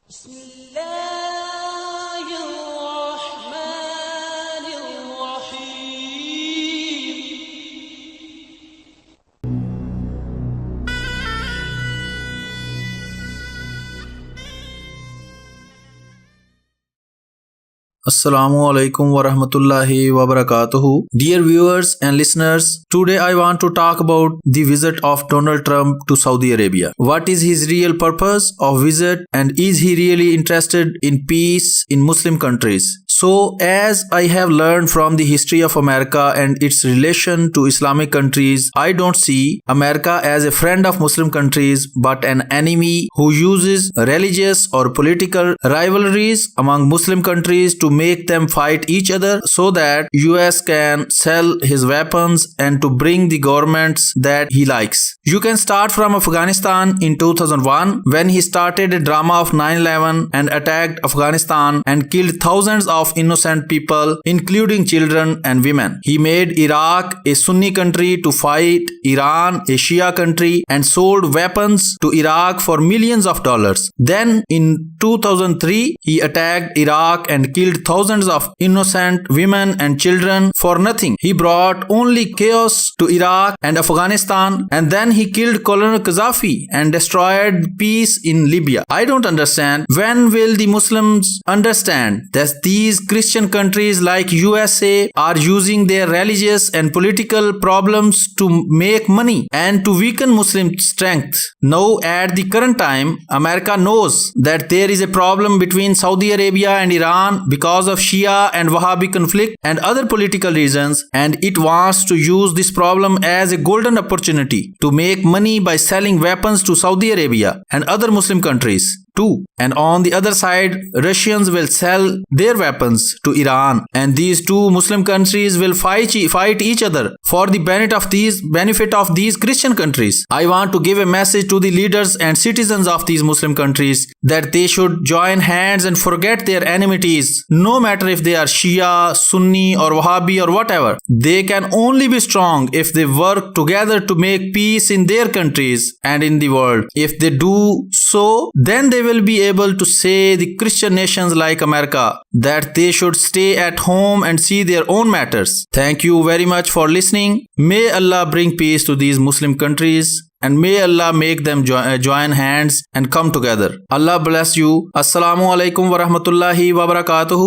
بسم الله الرحمن الرحيم. Assalamu alaikum wa rahmatullahi wa barakatuhu. Dear viewers and listeners, today I want to talk about the visit of Donald Trump to Saudi Arabia. What is his real purpose of visit, and is he really interested in peace in Muslim countries? So, as I have learned from the history of America and its relation to Islamic countries, I don't see America as a friend of Muslim countries but an enemy who uses religious or political rivalries among Muslim countries to make them fight each other so that US can sell his weapons and to bring the governments that he likes. You can start from Afghanistan in 2001 when he started a drama of 9/11 and attacked Afghanistan and killed thousands of innocent people, including children and women. He made Iraq a Sunni country to fight Iran, a Shia country, and sold weapons to Iraq for millions of dollars. Then in 2003, he attacked Iraq and killed thousands of innocent women and children for nothing. He brought only chaos to Iraq and Afghanistan, and then he killed Colonel Gaddafi and destroyed peace in Libya. I don't understand. When will the Muslims understand that these Christian countries like USA are using their religious and political problems to make money and to weaken Muslim strength? Now, at the current time, America knows that there is a problem between Saudi Arabia and Iran because of Shia and Wahhabi conflict and other political reasons, and it wants to use this problem as a golden opportunity to make money by selling weapons to Saudi Arabia and other Muslim countries too. And on the other side, Russians will sell their weapons to Iran, and these two Muslim countries will fight each other for the benefit of these Christian countries. I want to give a message to the leaders and citizens of these Muslim countries that they should join hands and forget their enmities, no matter if they are Shia, Sunni or Wahhabi or whatever. They can only be strong if they work together to make peace in their countries and in the world. If they do so, then they will be able to say the Christian nations like America that they should stay at home and see their own matters. Thank you very much for listening. May Allah bring peace to these Muslim countries, and may Allah make them join hands and come together. Allah bless you. Assalamu alaikum wa rahmatullahi wa barakatuhu.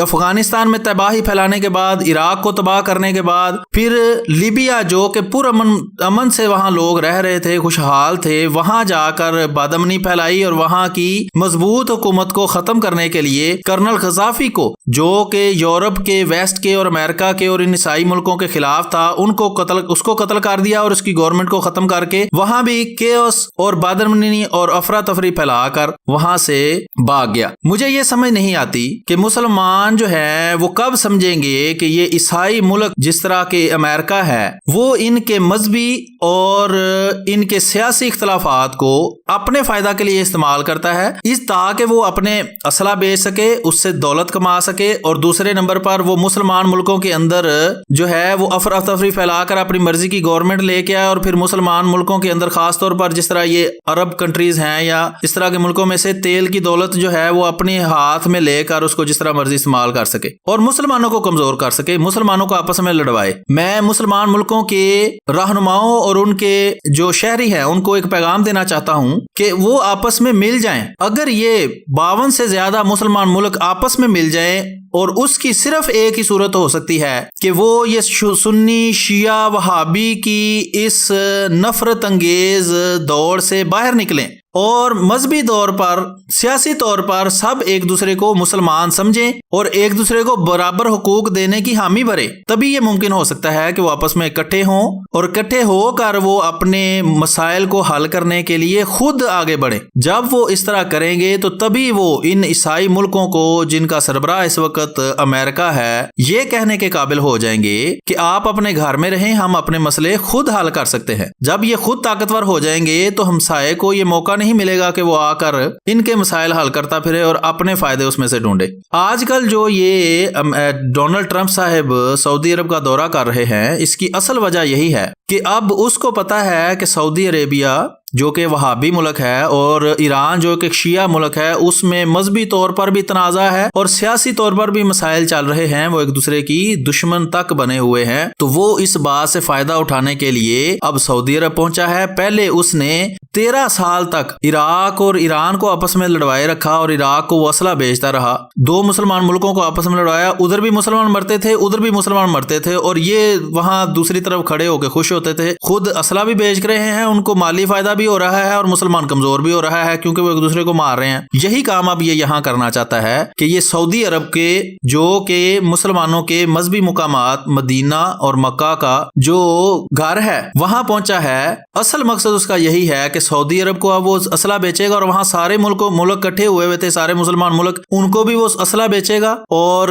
Afghanistan میں تباہی پھیلانے کے بعد، عراق کو تباہ کرنے کے بعد، پھر لیبیا جو کہ امن سے وہاں لوگ رہ رہے تھے، خوشحال تھے، وہاں جا کر بادامنی پھیلائی اور وہاں کی مضبوط حکومت کو ختم کرنے کے لیے کرنل غزافی کو، جو کہ یورپ کے، ویسٹ کے اور امریکہ کے اور ان عیسائی ملکوں کے خلاف تھا، اس کو قتل کر دیا اور اس کی گورنمنٹ کو ختم کر کے وہاں بھی کیوس اور بادامنی اور افراتفری پھیلا کر وہاں سے بھاگ گیا۔ مجھے یہ سمجھ نہیں آتی کہ مسلمان جو ہے وہ کب سمجھیں گے کہ یہ عیسائی ملک جس طرح کے امریکہ ہے وہ ان کے مذہبی اور ان کے سیاسی اختلافات کو اپنے فائدہ کے لیے استعمال کرتا ہے، اس تاکہ وہ اپنے اسلحہ بیچ سکے، اس سے دولت کما سکے، اور دوسرے نمبر پر وہ مسلمان ملکوں کے اندر جو ہے وہ افراتفری پھیلا کر اپنی مرضی کی گورنمنٹ لے کے آئے، اور پھر مسلمان ملکوں کے اندر خاص طور پر جس طرح یہ عرب کنٹریز ہیں یا اس طرح کے ملکوں میں سے تیل کی دولت جو ہے وہ اپنے ہاتھ میں لے کر اس کو جس طرح مرضی استعمال کر سکے اور مسلمانوں کو کمزور کر سکے، مسلمانوں کو آپس میں لڑوائے۔ میں مسلمان ملکوں کے رہنماؤں اور ان کے جو شہری ہیں ان کو ایک پیغام دینا چاہتا ہوں کہ وہ آپس میں مل جائیں۔ اگر یہ 52 سے زیادہ مسلمان ملک آپس میں مل جائیں، اور اس کی صرف ایک ہی صورت ہو سکتی ہے کہ وہ یہ سنی شیعہ وہابی کی اس نفرت انگیز دوڑ سے باہر نکلیں اور مذہبی طور پر، سیاسی طور پر سب ایک دوسرے کو مسلمان سمجھیں اور ایک دوسرے کو برابر حقوق دینے کی حامی بھرے، تبھی یہ ممکن ہو سکتا ہے کہ وہ آپس میں اکٹھے ہوں اور اکٹھے ہو کر وہ اپنے مسائل کو حل کرنے کے لیے خود آگے بڑھیں۔ جب وہ اس طرح کریں گے تو تبھی وہ ان عیسائی ملکوں کو، جن کا سربراہ اس وقت امریکہ ہے، یہ کہنے کے قابل ہو جائیں گے کہ آپ اپنے گھر میں رہیں، ہم اپنے مسئلے خود حل کر سکتے ہیں۔ جب یہ خود طاقتور ہو جائیں گے تو ہمسائے کو یہ موقع نہیں ملے گا کہ وہ آ کر ان کے مسائل حل کرتا پھرے اور اپنے فائدے اس میں سے ڈھونڈے۔ آج کل جو یہ ڈونلڈ ٹرمپ صاحب سعودی عرب کا دورہ کر رہے ہیں، اس کی اصل وجہ یہی ہے کہ اب اس کو پتا ہے کہ سعودی عربیہ جو کہ وہابی ملک ہے اور ایران جو کہ شیعہ ملک ہے، اس میں مذہبی طور پر بھی تنازع ہے اور سیاسی طور پر بھی مسائل چل رہے ہیں، وہ ایک دوسرے کی دشمن تک بنے ہوئے ہیں، تو وہ اس بات سے فائدہ اٹھانے کے لیے اب سعودی عرب پہنچا ہے۔ پہلے اس نے 13 سال تک عراق اور ایران کو آپس میں لڑوائے رکھا اور عراق کو وہ اسلحہ بیچتا رہا، 2 مسلمان ملکوں کو آپس میں لڑوایا، ادھر بھی مسلمان مرتے تھے، ادھر بھی مسلمان مرتے تھے، اور یہ وہاں دوسری طرف کھڑے ہو کے خوش ہوتے تھے، خود اسلحہ بھی بیچ رہے ہیں، ان کو مالی فائدہ بھی ہو رہا ہے اور مسلمان کمزور بھی ہو رہا ہے کیونکہ وہ ایک دوسرے کو مار رہے ہیں۔ یہی کام اب یہ یہاں کرنا چاہتا ہے کہ یہ سعودی عرب کے جو کہ مسلمانوں کے مذہبی مقامات مدینہ اور مکہ کا جو گھر ہے وہاں پہنچا ہے، اصل مقصد اس کا یہی ہے کہ سعودی عرب کو اب وہ اسلحہ بیچے گا اور وہاں سارے ملک اکٹھے ہوئے تھے، سارے مسلمان ملک، ان کو بھی وہ اسلحہ بیچے گا اور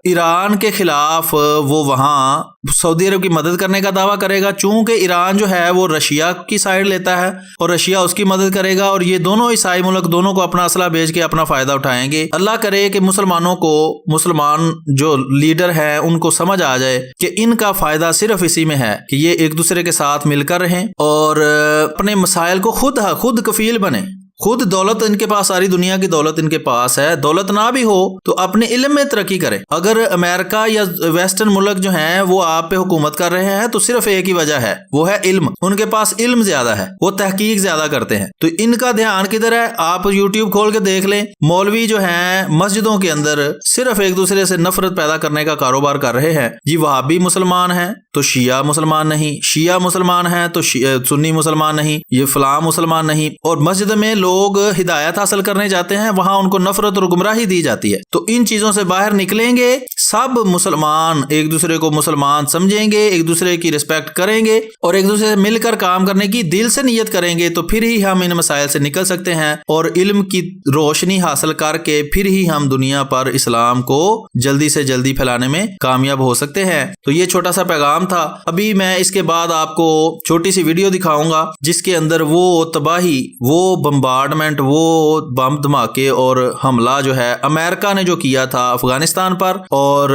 ایران کے خلاف وہ وہاں سعودی عرب کی مدد کرنے کا دعویٰ کرے گا، چونکہ ایران جو ہے وہ رشیا کی سائڈ لیتا ہے اور رشیا اس کی مدد کرے گا، اور یہ دونوں عیسائی ملک دونوں کو اپنا اسلحہ بیچ کے اپنا فائدہ اٹھائیں گے۔ اللہ کرے کہ مسلمانوں کو، مسلمان جو لیڈر ہیں ان کو سمجھ آ جائے کہ ان کا فائدہ صرف اسی میں ہے کہ یہ ایک دوسرے کے ساتھ مل کر رہیں اور اپنے مسائل کو خود کفیل بنے۔ خود دولت ان کے پاس، ساری دنیا کی دولت ان کے پاس ہے، دولت نہ بھی ہو تو اپنے علم میں ترقی کریں۔ اگر امریکہ یا ویسٹرن ملک جو ہیں وہ آپ پہ حکومت کر رہے ہیں تو صرف ایک ہی وجہ ہے، وہ ہے علم، ان کے پاس علم زیادہ ہے، وہ تحقیق زیادہ کرتے ہیں۔ تو ان کا دھیان کدھر ہے؟ آپ یوٹیوب کھول کے دیکھ لیں، مولوی جو ہیں مسجدوں کے اندر صرف ایک دوسرے سے نفرت پیدا کرنے کا کاروبار کر رہے ہیں۔ جی وہابی مسلمان ہیں تو شیعہ مسلمان نہیں، شیعہ مسلمان ہیں تو سنی مسلمان نہیں، یہ فلاں مسلمان نہیں، اور مسجد میں لوگ ہدایت حاصل کرنے جاتے ہیں، وہاں ان کو نفرت اور گمراہی دی جاتی ہے۔ تو ان چیزوں سے باہر نکلیں گے، سب مسلمان ایک دوسرے کو مسلمان سمجھیں گے، ایک دوسرے کی رسپیکٹ کریں گے اور ایک دوسرے سے مل کر کام کرنے کی دل سے نیت کریں گے، تو پھر ہی ہم ان مسائل سے نکل سکتے ہیں اور علم کی روشنی حاصل کر کے پھر ہی ہم دنیا پر اسلام کو جلدی سے جلدی پھیلانے میں کامیاب ہو سکتے ہیں۔ تو یہ چھوٹا سا پیغام تھا۔ ابھی میں اس کے بعد آپ کو چھوٹی سی ویڈیو دکھاؤں گا جس کے اندر وہ تباہی، وہ بمبارڈمنٹ، وہ بم دھماکے اور حملہ جو ہے امریکہ نے جو کیا تھا افغانستان پر اور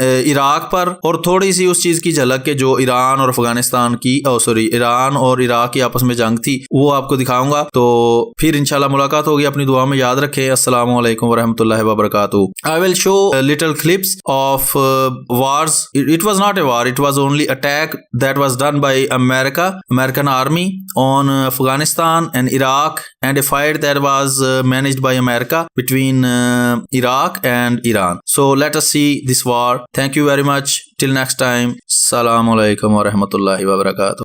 عراق پر، اور تھوڑی سی اس چیز کی جھلک کے جو ایران اور افغانستان کی ایران اور عراق کی آپس میں جنگ تھی، وہ آپ کو دکھاؤں گا۔ تو پھر انشاءاللہ ملاقات ہوگی، اپنی دعا میں یاد رکھیں۔ السلام علیکم ورحمۃ اللہ وبرکاتہ۔ I will show little clips of wars. It was not a war, it was only attack that was done by American army on Afghanistan and Iraq and a fight that was managed by America between Iraq and Iran. So let us see this war. Thank you very much. Till next time. Assalamu alaikum wa rahmatullahi wa barakatuh.